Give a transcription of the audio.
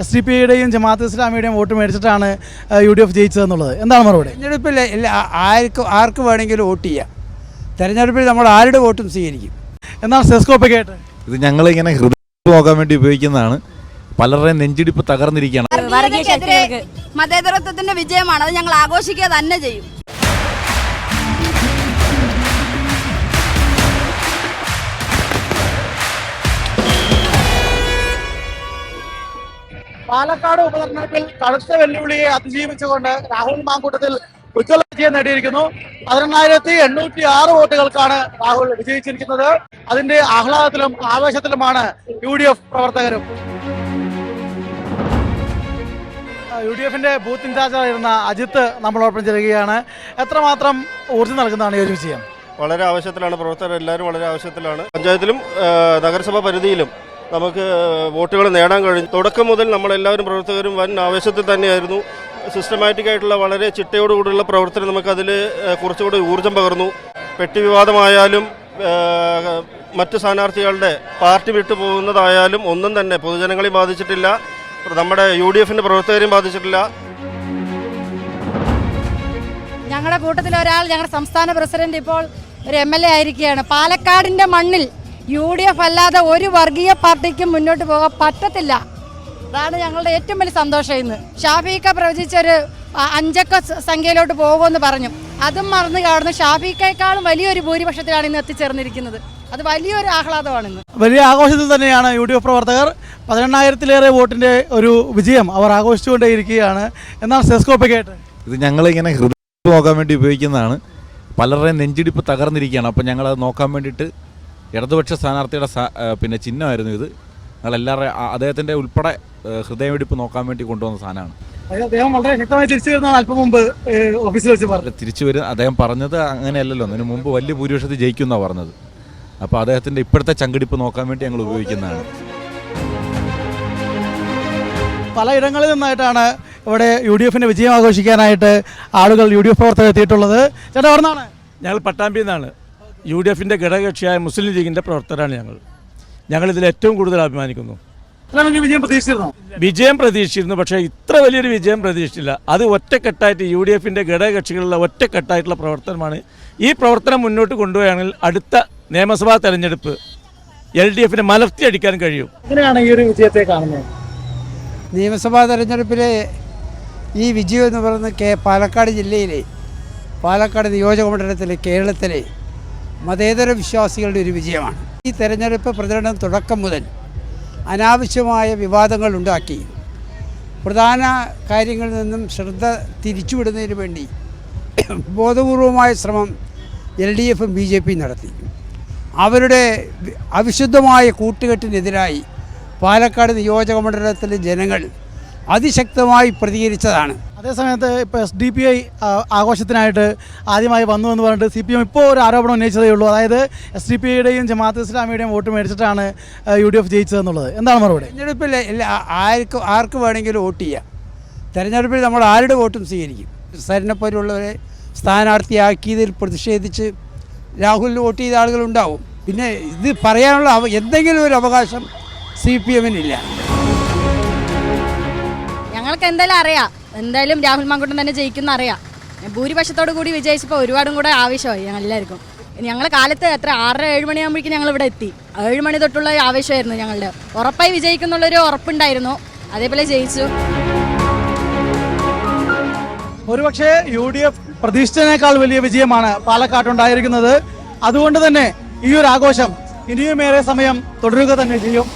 SDP-യുടെയും Jamaat-e ഇസ്ലാമിയുടെയും vote മേടിച്ചിട്ടാണ് UDF ജയിച്ചതെന്നുള്ളത്. എന്താണ് മറുപടി? തെരഞ്ഞെടുപ്പിൽ ആർക്ക് വേണമെങ്കിലും വോട്ട് ചെയ്യാം. തെരഞ്ഞെടുപ്പിൽ നമ്മൾ ആരുടെ വോട്ടും സ്വീകരിക്കും. എന്താണ് സെസ്കോപ്പൊക്കെയായിട്ട്? ഇത് ഞങ്ങളിങ്ങനെ ഹൃദയം നോക്കാൻ വേണ്ടി ഉപയോഗിക്കുന്നതാണ്. പലരുടെയും നെഞ്ചിടിപ്പ് തകർന്നിരിക്കുകയാണ്. മതേതരത്വത്തിന്റെ വിജയമാണ്, അത് ഞങ്ങൾ ആഘോഷിക്കുക തന്നെ ചെയ്യും. പാലക്കാട് ഉപതെരഞ്ഞെടുപ്പിൽ കടുത്ത വെല്ലുവിളിയെ അതിജീവിച്ചുകൊണ്ട് രാഹുൽ മാങ്കൂട്ടത്തിൽ ഉജ്ജ്വല വിജയം നേടിയിരിക്കുന്നു. 18,806 വോട്ടുകൾക്കാണ് രാഹുൽ വിജയിച്ചിരിക്കുന്നത്. അതിന്റെ ആഹ്ലാദത്തിലും ആവേശത്തിലുമാണ് UDF പ്രവർത്തകരും. UDFന്റെ ബൂത്ത് ഇൻചാർജായിരുന്ന അജിത്ത് നമ്മളോടൊപ്പം ചേരുകയാണ്. എത്രമാത്രം ഊർജ്ജം നൽകുന്നതാണ് ഈ ഒരു വിജയം? വളരെ ആവശ്യത്തിലാണ് പ്രവർത്തകർ എല്ലാവരും, വളരെ ആവശ്യത്തിലാണ്. പഞ്ചായത്തിലും നഗരസഭാ പരിധിയിലും നമുക്ക് വോട്ടുകൾ നേടാൻ കഴിഞ്ഞു. തുടക്കം മുതൽ നമ്മളെല്ലാവരും പ്രവർത്തകരും വൻ ആവേശത്തിൽ തന്നെയായിരുന്നു. സിസ്റ്റമാറ്റിക് ആയിട്ടുള്ള വളരെ ചിട്ടയോടുകൂടിയുള്ള പ്രവർത്തനം നമുക്കതിൽ കുറച്ചുകൂടി ഊർജ്ജം പകർന്നു. പെട്ടി വിവാദമായാലും മറ്റ് സ്ഥാനാർത്ഥികളുടെ പാർട്ടി വിട്ടു പോകുന്നതായാലും ഒന്നും തന്നെ പൊതുജനങ്ങളെയും ബാധിച്ചിട്ടില്ല, നമ്മുടെ UDFന്റെ പ്രവർത്തകരെയും ബാധിച്ചിട്ടില്ല. ഞങ്ങളുടെ കൂട്ടത്തിൽ ഒരാൾ, ഞങ്ങളുടെ സംസ്ഥാന പ്രസിഡന്റ് ഇപ്പോൾ ഒരു MLA ആയിരിക്കുകയാണ്. പാലക്കാടിന്റെ മണ്ണിൽ UDF അല്ലാതെ ഒരു വർഗീയ പാർട്ടിക്കും മുന്നോട്ട് പോകാൻ പറ്റത്തില്ല. അതാണ് ഞങ്ങളുടെ ഏറ്റവും വലിയ സന്തോഷം. ഇന്ന് ഷാഫിക്ക പ്രവചിച്ചൊരു 5 അക്ക സംഖ്യയിലോട്ട് പോകുമെന്ന് പറഞ്ഞു. അതും മറന്നു കാണുന്നു. ഷാഫിക്കയെക്കാളും വലിയൊരു ഭൂരിപക്ഷത്തിലാണ് ഇന്ന് എത്തിച്ചേർന്നിരിക്കുന്നത്. അത് വലിയൊരു ആഹ്ലാദമാണ്. ഇന്ന് വലിയ ആഘോഷത്തിൽ തന്നെയാണ് UDF പ്രവർത്തകർ. 18,000-ലേറെ വോട്ടിന്റെ ഒരു വിജയം അവർ ആഘോഷിച്ചുകൊണ്ടേയിരിക്കുകയാണ്. എന്നാൽ സെസ്കോപ്പൊക്കെയായിട്ട്? ഇത് ഞങ്ങളിങ്ങനെ ഹൃദയം നോക്കാൻ വേണ്ടി ഉപയോഗിക്കുന്നതാണ്. പലരുടെയും നെഞ്ചിടിപ്പ് തകർന്നിരിക്കുകയാണ്. അപ്പോൾ ഞങ്ങളത് നോക്കാൻ വേണ്ടിയിട്ട് ഇടതുപക്ഷ സ്ഥാനാർത്ഥിയുടെ ചിഹ്നമായിരുന്നു ഇത്. ഞങ്ങളെല്ലാവരും അദ്ദേഹത്തിൻ്റെ ഉൾപ്പെടെ ഹൃദയമിടിപ്പ് നോക്കാൻ വേണ്ടി കൊണ്ടുവന്ന സാധനമാണ്. അദ്ദേഹം വളരെ ശക്തമായി തിരിച്ചു വരുന്നതാണ് അല്പം മുമ്പ് ഓഫീസിൽ വെച്ച് പറഞ്ഞത്. തിരിച്ചു വരും അദ്ദേഹം പറഞ്ഞത് അങ്ങനെയല്ലല്ലോ, അതിന് മുമ്പ് വലിയ ഭൂരിപക്ഷത്തിൽ ജയിക്കുമെന്നാണ് പറഞ്ഞത്. അപ്പോൾ അദ്ദേഹത്തിൻ്റെ ഇപ്പോഴത്തെ ചങ്കിടിപ്പ് നോക്കാൻ വേണ്ടി ഞങ്ങൾ ഉപയോഗിക്കുന്നതാണ്. പലയിടങ്ങളിൽ നിന്നായിട്ടാണ് ഇവിടെ UDFന്റെ വിജയം ആഘോഷിക്കാനായിട്ട് ആളുകൾ UDF പ്രവർത്തകർ എത്തിയിട്ടുള്ളത്. ചേട്ടാ, പറഞ്ഞാണ് ഞങ്ങൾ പട്ടാമ്പിയിൽ നിന്നാണ്. UDFന്റെ ഘടകകക്ഷിയായ മുസ്ലിം ലീഗിൻ്റെ പ്രവർത്തകരാണ് ഞങ്ങളിതിൽ ഏറ്റവും കൂടുതൽ അഭിമാനിക്കുന്നു. വിജയം പ്രതീക്ഷിച്ചിരുന്നു, പക്ഷേ ഇത്ര വലിയൊരു വിജയം പ്രതീക്ഷിച്ചില്ല. അത് ഒറ്റക്കെട്ടായിട്ട് UDFന്റെ ഘടകകക്ഷികളുള്ള ഒറ്റക്കെട്ടായിട്ടുള്ള പ്രവർത്തനമാണ്. ഈ പ്രവർത്തനം മുന്നോട്ട് കൊണ്ടുപോയാണെങ്കിൽ അടുത്ത നിയമസഭാ തെരഞ്ഞെടുപ്പ് LDFനെ മലർത്തിയടിക്കാൻ കഴിയും. എങ്ങനെയാണ് ഈ ഒരു വിജയത്തെ കാണുന്നത്? നിയമസഭാ തെരഞ്ഞെടുപ്പിലെ ഈ വിജയം എന്ന് പറയുന്നത് പാലക്കാട് ജില്ലയിലെ, പാലക്കാട് നിയോജക മണ്ഡലത്തിലെ, കേരളത്തിലെ മതേതര വിശ്വാസികളുടെ ഒരു വിജയമാണ്. ഈ തെരഞ്ഞെടുപ്പ് പ്രചരണം തുടക്കം മുതൽ അനാവശ്യമായ വിവാദങ്ങൾ ഉണ്ടാക്കി പ്രധാന കാര്യങ്ങളിൽ നിന്നും ശ്രദ്ധ തിരിച്ചുവിടുന്നതിന് വേണ്ടി ബോധപൂർവമായ ശ്രമം LDFും BJPയും നടത്തി. അവരുടെ അവിശുദ്ധമായ കൂട്ടുകെട്ടിനെതിരായി പാലക്കാട് നിയോജക മണ്ഡലത്തിലെ ജനങ്ങൾ അതിശക്തമായി പ്രതികരിച്ചതാണ്. അതേസമയത്ത് ഇപ്പോൾ SDPI ആഘോഷത്തിനായിട്ട് ആദ്യമായി വന്നു എന്ന് പറഞ്ഞിട്ട് CPM ഇപ്പോൾ ഒരു ആരോപണം ഉന്നയിച്ചതേ ഉള്ളൂ. അതായത് SDP-യുടെയും ജമാഅത്തെ ഇസ്ലാമിയുടെയും വോട്ട് മേടിച്ചിട്ടാണ് UDF ജയിച്ചതെന്നുള്ളത്. എന്താണ് മറുപടി? തെരഞ്ഞെടുപ്പിൽ ആർക്ക് വേണമെങ്കിലും വോട്ട് ചെയ്യാം. തെരഞ്ഞെടുപ്പിൽ നമ്മൾ ആരുടെ വോട്ടും സ്വീകരിക്കും. സരിനെപ്പോലുള്ളവരെ സ്ഥാനാർത്ഥിയാക്കിയതിൽ പ്രതിഷേധിച്ച് രാഹുലിന് വോട്ട് ചെയ്ത ആളുകളുണ്ടാവും. പിന്നെ ഇത് പറയാനുള്ള എന്തെങ്കിലും ഒരു അവകാശം CPMനില്ല. ഞങ്ങൾക്ക് എന്തായാലും അറിയാം, എന്തായാലും രാഹുൽ മാങ്കൂട്ടം തന്നെ ജയിക്കുന്ന അറിയാം. ഭൂരിപക്ഷത്തോടു കൂടി വിജയിച്ചപ്പോൾ ഒരുപാടും കൂടെ ആവേശമായി ഞങ്ങൾ എല്ലാവർക്കും. ഞങ്ങൾ കാലത്ത് 6-7 മണിയാകുമ്പോഴേക്കും ഞങ്ങൾ ഇവിടെ എത്തി. 7 മണി തൊട്ടുള്ള ആവേശമായിരുന്നു ഞങ്ങളുടെ. ഉറപ്പായി വിജയിക്കുന്നുള്ളൊരു ഉറപ്പുണ്ടായിരുന്നു. അതേപോലെ ജയിച്ചു. ഒരുപക്ഷെ UDF പ്രതീക്ഷിച്ചതിനേക്കാൾ വലിയ വിജയമാണ് പാലക്കാട്ടുണ്ടായിരിക്കുന്നത്. അതുകൊണ്ട് തന്നെ ഈ ഒരു ആഘോഷം ഇനിയുമേറെ സമയം തുടരുക തന്നെ ചെയ്യും.